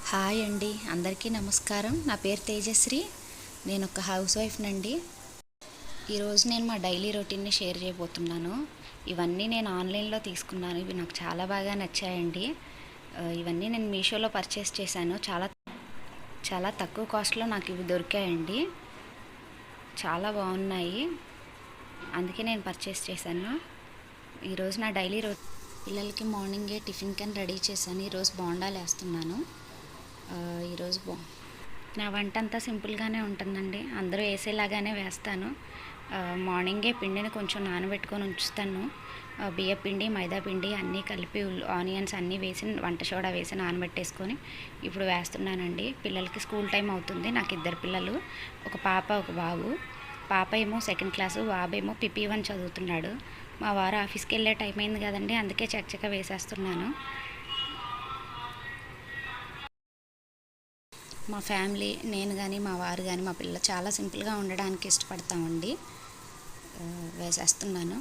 Hi అండి, అందరికీ నమస్కారం. నా పేరు తేజశ్రీ. నేను ఒక హౌస్ వైఫ్నండి. ఈరోజు నేను మా డైలీ రొటీన్ని షేర్ చేయబోతున్నాను. ఇవన్నీ నేను ఆన్లైన్లో తీసుకున్నాను. ఇవి నాకు చాలా బాగా నచ్చాయండి. ఇవన్నీ నేను మీషోలో పర్చేస్ చేశాను. చాలా చాలా తక్కువ కాస్ట్లో నాకు ఇవి దొరికాయండి. చాలా బాగున్నాయి, అందుకే నేను పర్చేస్ చేశాను. ఈరోజు నా డైలీ పిల్లలకి మార్నింగే టిఫిన్ కని రెడీ చేశాను. ఈరోజు బోండాలు వేస్తున్నాను. ఈరోజు నా వంట అంతా సింపుల్గానే ఉంటుందండి. అందరూ వేసేలాగానే వేస్తాను. మార్నింగే పిండిని కొంచెం నానబెట్టుకొని ఉంచుతాను. బియ్య పిండి, మైదా పిండి అన్నీ కలిపి ఆనియన్స్ అన్నీ వేసి వంట సోడా వేసి నానబెట్టేసుకొని ఇప్పుడు వేస్తున్నానండి. పిల్లలకి స్కూల్ టైం అవుతుంది. నాకు ఇద్దరు పిల్లలు, ఒక పాప ఒక బాబు. పాప ఏమో సెకండ్ క్లాసు, బాబు ఏమో PP1 చదువుతున్నాడు. మా వారు ఆఫీస్కి వెళ్ళే టైం అయింది కదండి, అందుకే చకచక వేసేస్తున్నాను. మా ఫ్యామిలీ, నేను కానీ మా వారు కానీ మా పిల్లలు చాలా సింపుల్గా ఉండడానికి ఇష్టపడతామండి. వేసేస్తున్నాను.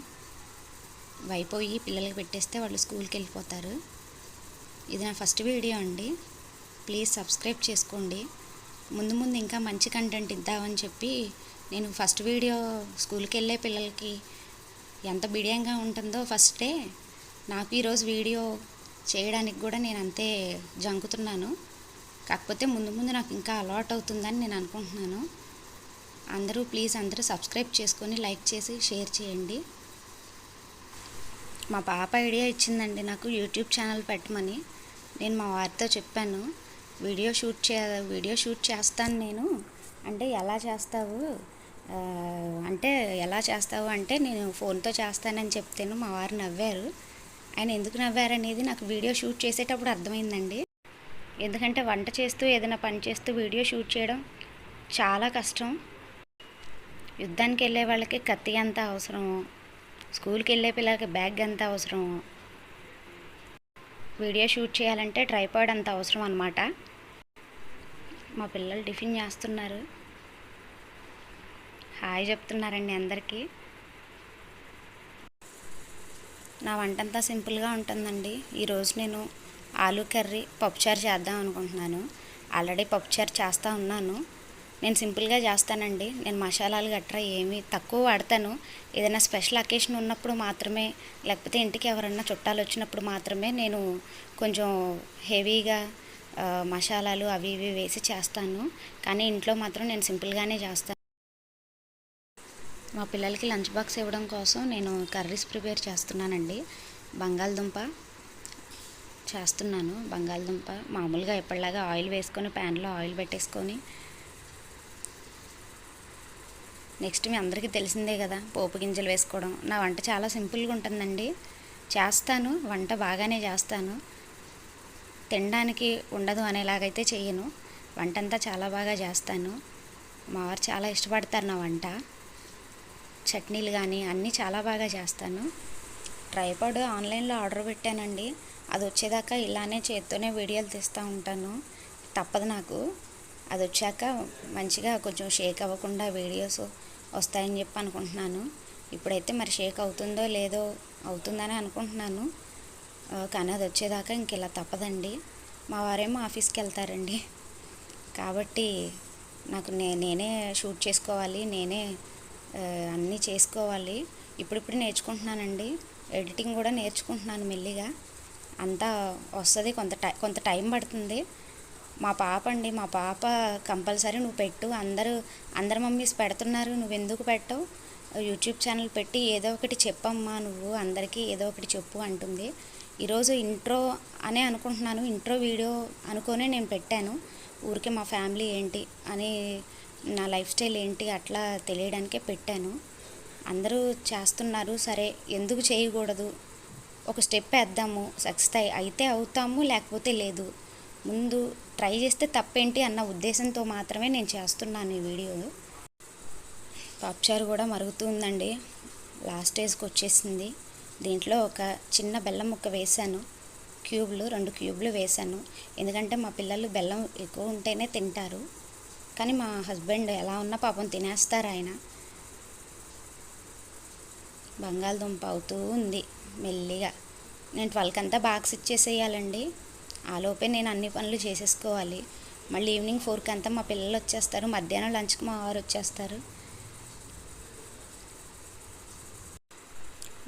అయిపోయి పిల్లలకి పెట్టేస్తే వాళ్ళు స్కూల్కి వెళ్ళిపోతారు. ఇది నా ఫస్ట్ వీడియో అండి. ప్లీజ్ సబ్స్క్రైబ్ చేసుకోండి. ముందు ముందు ఇంకా మంచి కంటెంట్ ఇద్దామని చెప్పి నేను ఫస్ట్ వీడియో స్కూల్కి వెళ్ళే పిల్లలకి ఎంత బిడియంగా ఉంటుందో ఫస్టే నాకు ఈరోజు వీడియో చేయడానికి కూడా నేను అంతే జంకుతున్నాను. కాకపోతే ముందు ముందు నాకు ఇంకా అలవాటు అవుతుందని నేను అనుకుంటున్నాను. అందరూ ప్లీజ్ అందరూ సబ్స్క్రైబ్ చేసుకొని లైక్ చేసి షేర్ చేయండి. మా పాప ఐడియా ఇచ్చిందండి నాకు యూట్యూబ్ ఛానల్ పెట్టమని. నేను మా వారితో చెప్పాను, వీడియో షూట్ చేస్తాను నేను అంటే ఎలా చేస్తావు అంటే నేను ఫోన్తో చేస్తానని చెప్తాను. మా వారు నవ్వారు. ఆయన ఎందుకు నవ్వారనేది నాకు వీడియో షూట్ చేసేటప్పుడు అర్థమైందండి. ఎందుకంటే వంట చేస్తూ ఏదైనా పని చేస్తూ వీడియో షూట్ చేయడం చాలా కష్టం. యుద్ధానికి వెళ్ళే వాళ్ళకి కత్తి ఎంత అవసరమో, స్కూల్కి వెళ్ళే పిల్లలకి బ్యాగ్ ఎంత అవసరమో, వీడియో షూట్ చేయాలంటే ట్రైపాడ్ అంత అవసరం అన్నమాట. మా పిల్లలు టిఫిన్ చేస్తున్నారు. హాయ్ చెప్తున్నారండి అందరికీ. నా వంటంతా సింపుల్గా ఉంటుందండి. ఈరోజు నేను ఆలూ కర్రీ, పప్పుచారు చేద్దాం అనుకుంటున్నాను. ఆల్రెడీ పప్పుచారు చేస్తూ ఉన్నాను. నేను సింపుల్గా చేస్తానండి. నేను మసాలాలు గట్రా ఏమీ తక్కువ వాడతాను. ఏదైనా స్పెషల్ అకేషన్ ఉన్నప్పుడు మాత్రమే, లేకపోతే ఇంటికి ఎవరన్నా చుట్టాలు వచ్చినప్పుడు మాత్రమే నేను కొంచెం హెవీగా మసాలాలు అవి ఇవి వేసి చేస్తాను. కానీ ఇంట్లో మాత్రం నేను సింపుల్గానే చేస్తాను. మా పిల్లలకి లంచ్ బాక్స్ ఇవ్వడం కోసం నేను కర్రీస్ ప్రిపేర్ చేస్తున్నానండి. బంగాళదుంప చేస్తున్నాను. బంగాళదుంప మామూలుగా ఎప్పటిలాగా ఆయిల్ వేసుకొని ప్యాన్లో ఆయిల్ పెట్టేసుకొని, నెక్స్ట్ మీ అందరికీ తెలిసిందే కదా పోపు గింజలు వేసుకోవడం. నా వంట చాలా సింపుల్గా ఉంటుందండి. చేస్తాను, వంట బాగానే చేస్తాను. తినడానికి ఉండదు అనేలాగైతే చెయ్యను. వంట అంతా చాలా బాగా చేస్తాను. మా వారు చాలా ఇష్టపడతారు నా వంట. చట్నీలు కానీ అన్నీ చాలా బాగా చేస్తాను. ట్రైపాడ్ ఆన్లైన్లో ఆర్డర్ పెట్టానండి. అది వచ్చేదాకా ఇలానే చేత్తోనే వీడియోలు తీస్తూ ఉంటాను. తప్పదు నాకు. అది వచ్చాక మంచిగా కొంచెం షేక్ అవ్వకుండా వీడియోస్ వస్తాయని చెప్పి అనుకుంటున్నాను. ఇప్పుడైతే మరి షేక్ అవుతుందో లేదో, అవుతుందని అనుకుంటున్నాను. కానీ అది వచ్చేదాకా ఇంక ఇలా తప్పదండి. మా వారేమో ఆఫీస్కి వెళ్తారండి. కాబట్టి నాకు నేనే షూట్ చేసుకోవాలి, నేనే అన్నీ చేసుకోవాలి. ఇప్పుడిప్పుడు నేర్చుకుంటున్నానండి. ఎడిటింగ్ కూడా నేర్చుకుంటున్నాను మెల్లిగా. అంతా వస్తుంది, కొంత టైం పడుతుంది. మా పాప కంపల్సరీ నువ్వు పెట్టు, అందరు మమ్మీస్ పెడుతున్నారు, నువ్వెందుకు పెట్టవు, యూట్యూబ్ ఛానల్ పెట్టి ఏదో ఒకటి చెప్పమ్మా, నువ్వు అందరికీ ఏదో ఒకటి చెప్పు అంటుంది. ఈరోజు ఇంట్రో అనే అనుకుంటున్నాను. ఇంట్రో వీడియో అనుకోనే నేను పెట్టాను. ఊరికే మా ఫ్యామిలీ ఏంటి అని, నా లైఫ్ స్టైల్ ఏంటి అట్లా తెలియడానికే పెట్టాను. అందరూ చేస్తున్నారు, సరే ఎందుకు చేయకూడదు, ఒక స్టెప్ వేద్దాము, సక్సెస్ అయితే అవుతాము, లేకపోతే లేదు. ముందు ట్రై చేస్తే తప్పేంటి అన్న ఉద్దేశంతో మాత్రమే నేను చేస్తున్నాను ఈ వీడియో. పప్పుచారు కూడా మరుగుతుందండి, లాస్ట్ స్టేజ్కి వచ్చేసింది. దీంట్లో ఒక చిన్న బెల్లం ముక్క వేసాను, 2 క్యూబ్లు వేసాను. ఎందుకంటే మా పిల్లలు బెల్లం ఎక్కువ ఉంటేనే తింటారు. కానీ మా హస్బెండ్ ఎలా ఉన్నా పాపం తినేస్తారు ఆయన. బంగాళదుంప అవుతూ ఉంది మెల్లిగా. నేను 12 అంతా బాక్స్ ఇచ్చేసేయాలండి. ఆలోపే నేను అన్ని పనులు చేసేసుకోవాలి. మళ్ళీ ఈవినింగ్ 4కి అంతా మా పిల్లలు వచ్చేస్తారు. మధ్యాహ్నం లంచ్కి మా వారు వచ్చేస్తారు.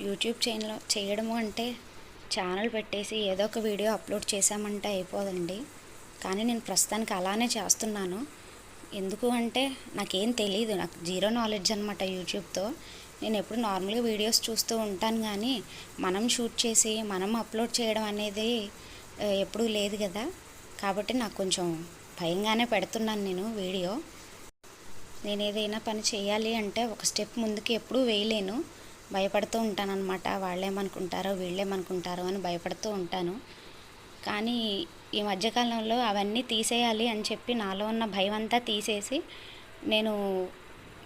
యూట్యూబ్ చేయడము అంటే ఛానల్ పెట్టేసి ఏదో ఒక వీడియో అప్లోడ్ చేసామంటే అయిపోదండి. కానీ నేను ప్రస్తుతానికి అలానే చేస్తున్నాను. ఎందుకు అంటే నాకేం తెలియదు, నాకు జీరో నాలెడ్జ్ అనమాట యూట్యూబ్తో. నేను ఎప్పుడు నార్మల్గా వీడియోస్ చూస్తూ ఉంటాను, కానీ మనం షూట్ చేసి మనం అప్లోడ్ చేయడం అనేది ఎప్పుడూ లేదు కదా. కాబట్టి నాకు కొంచెం భయంగానే పెడుతున్నాను నేను వీడియో. నేను ఏదైనా పని చేయాలి అంటే ఒక స్టెప్ ముందుకి ఎప్పుడూ వేయలేను, భయపడుతూ ఉంటాను అనమాట. వాళ్ళేమనుకుంటారో వీళ్ళేమనుకుంటారో అని భయపడుతూ ఉంటాను. కానీ ఈ మధ్యకాలంలో అవన్నీ తీసేయాలి అని చెప్పి నాలో ఉన్న భయం అంతా తీసేసి నేను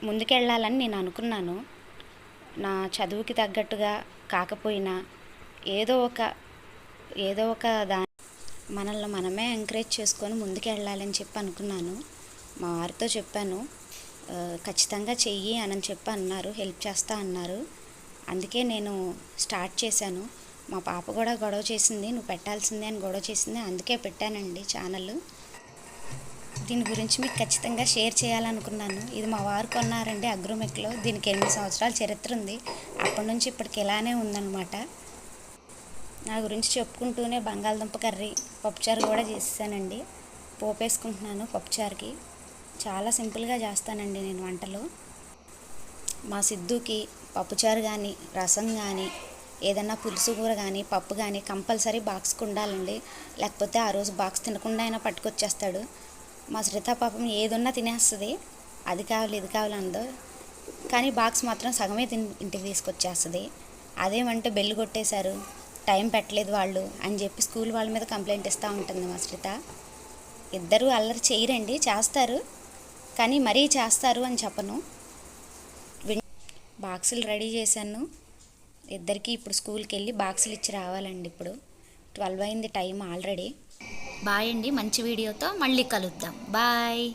ముందుకెళ్ళాలని నేను అనుకున్నాను. నా చదువుకి తగ్గట్టుగా కాకపోయినా ఏదో ఒక మనల్ని మనమే ఎంకరేజ్ చేసుకొని ముందుకెళ్ళాలని చెప్పి అనుకున్నాను. మా వారితో చెప్పాను, ఖచ్చితంగా చెయ్యి అని చెప్పి అన్నారు, హెల్ప్ చేస్తా అన్నారు. అందుకే నేను స్టార్ట్ చేశాను. మా పాప కూడా గొడవ చేసింది, నువ్వు పెట్టాల్సిందే అని గొడవ చేసింది, అందుకే పెట్టానండి ఛానల్. దీని గురించి మీకు ఖచ్చితంగా షేర్ చేయాలనుకున్నాను. ఇది మా వారు కొన్నారండి అగ్రోమెక్లో. దీనికి 8 సంవత్సరాల చరిత్ర ఉంది. అప్పటి నుంచి ఇప్పటికి ఇలానే ఉందన్నమాట. నా గురించి చెప్పుకుంటూనే బంగాళదుంప కర్రీ, పప్పుచారు కూడా చేసేసానండి. పోపేసుకుంటున్నాను పప్పుచారుకి. చాలా సింపుల్గా చేస్తానండి నేను వంటలు. మా సిద్ధుకి పప్పుచారు కానీ, రసం కానీ, ఏదన్నా పులుసు కూర కానీ, పప్పు కానీ కంపల్సరీ బాక్స్కి ఉండాలండి. లేకపోతే ఆ రోజు బాక్స్ తినకుండా అయినా పట్టుకొచ్చేస్తాడు. మా శ్రీత పాపం ఏదున్నా తినేస్తుంది, అది కావాలి ఇది కావాలి అందో. కానీ బాక్స్ మాత్రం సగమే ఇంటికి తీసుకొచ్చేస్తుంది. అదేమంటే బెల్లు కొట్టేశారు, టైం పెట్టలేదు వాళ్ళు అని చెప్పి స్కూల్ వాళ్ళ మీద కంప్లైంట్ ఇస్తూ ఉంటుంది మా శ్రీత. ఇద్దరు అల్లరి చేయరండి, చేస్తారు, కానీ మరీ చేస్తారు అని చెప్పను. బాక్సులు రెడీ చేశాను ఇద్దరికి. ఇప్పుడు స్కూల్కి వెళ్ళి బాక్సులు ఇచ్చి రావాలండి. ఇప్పుడు 12 అయింది టైం ఆల్రెడీ. బాయ్ అండి, మంచి వీడియోతో మళ్ళీ కలుద్దాం. బాయ్.